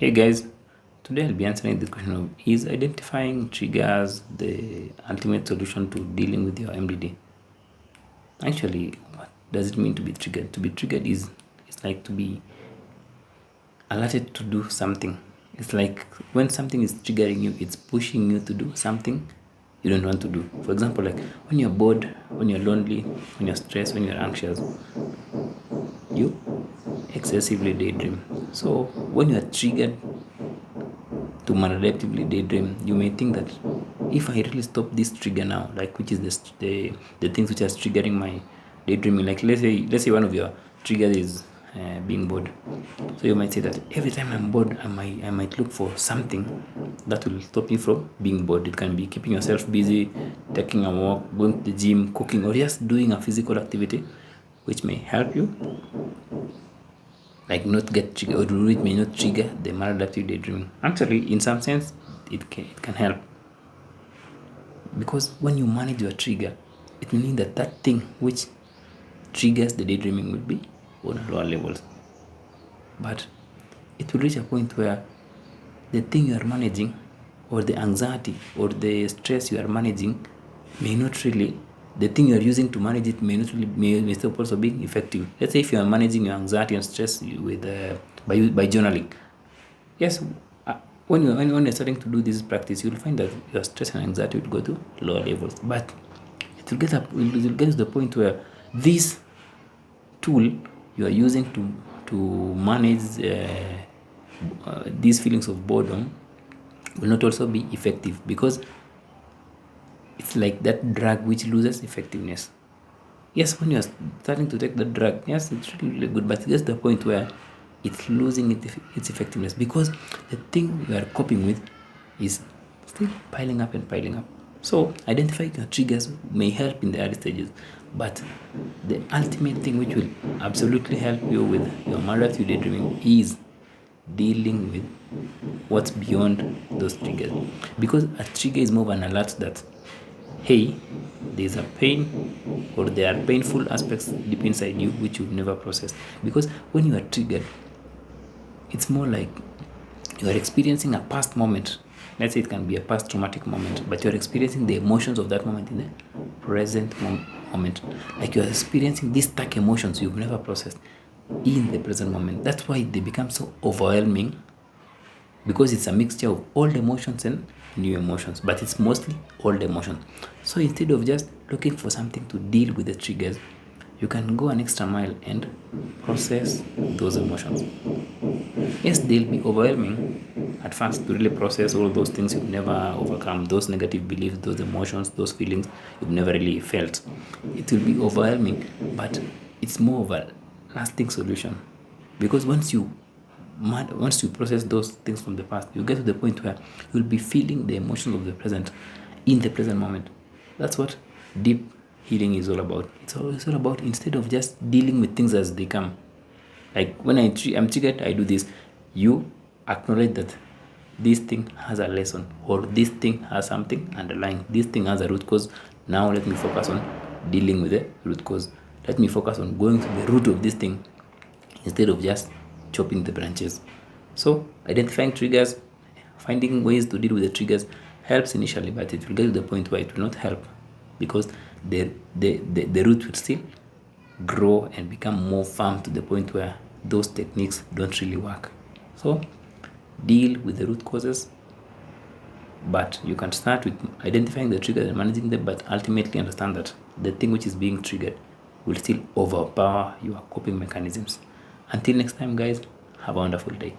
Hey guys, today I'll be answering the question of is identifying triggers the ultimate solution to dealing with your MDD? Actually, what does it mean to be triggered? To be triggered is like to be alerted to do something. It's like when something is triggering you, it's pushing you to do something you don't want to do. For example, like when you're bored, when you're lonely, when you're stressed, when you're anxious, you excessively daydream. So when you are triggered to maladaptively daydream, you may think that if I really stop this trigger now, like which is the things which are triggering my daydreaming, like let's say one of your triggers is being bored. So you might say that every time I'm bored, I might look for something that will stop me from being bored. It can be keeping yourself busy, taking a walk, going to the gym, cooking, or just doing a physical activity which may help you like not get triggered, or it may not trigger the maladaptive daydreaming. Actually, in some sense, it can help, because when you manage your trigger, it will mean that that thing which triggers the daydreaming will be on lower levels. But it will reach a point where the thing you are managing, or the anxiety or the stress you are managing, may not really, the thing you are using to manage it may not really may stop also being effective. Let's say if you are managing your anxiety and stress with by journaling. Yes, when you're starting to do this practice, you'll find that your stress and anxiety will go to lower levels. But it will get to the point where this tool you are using to manage these feelings of boredom will not also be effective, because it's like that drug which loses effectiveness. Yes, when you're starting to take the drug, yes, it's really good, but it gets to the point where it's losing its effectiveness, because the thing you are coping with is still piling up and piling up. So identifying your triggers may help in the early stages, but the ultimate thing which will absolutely help you with your maladaptive daydreaming is dealing with what's beyond those triggers. Because a trigger is more of an alert that, hey, there's a pain, or there are painful aspects deep inside you which you've never processed. Because when you are triggered, it's more like you are experiencing a past moment. Let's say it can be a past traumatic moment, but you're experiencing the emotions of that moment in the present moment. Like you're experiencing these stuck emotions you've never processed in the present moment. That's why they become so overwhelming, because it's a mixture of old emotions and new emotions, but it's mostly old emotions. So instead of just looking for something to deal with the triggers, you can go an extra mile and process those emotions. Yes, they'll be overwhelming at first to really process all those things you've never overcome, those negative beliefs, those emotions, those feelings you've never really felt. It will be overwhelming, but it's more of a lasting solution, because once you process those things from the past, you get to the point where you'll be feeling the emotions of the present in the present moment. That's what deep healing is all about. It's all about, instead of just dealing with things as they come, like when I'm triggered, I do this. You acknowledge that this thing has a lesson, or this thing has something underlying. This thing has a root cause. Now let me focus on dealing with the root cause. Let me focus on going to the root of this thing instead of just chopping the branches. So identifying triggers, finding ways to deal with the triggers helps initially, but it will get to the point where it will not help, because the root will still grow and become more firm to the point where those techniques don't really work. So deal with the root causes, but you can start with identifying the triggers and managing them, but ultimately understand that the thing which is being triggered will still overpower your coping mechanisms. Until next time, guys, have a wonderful day.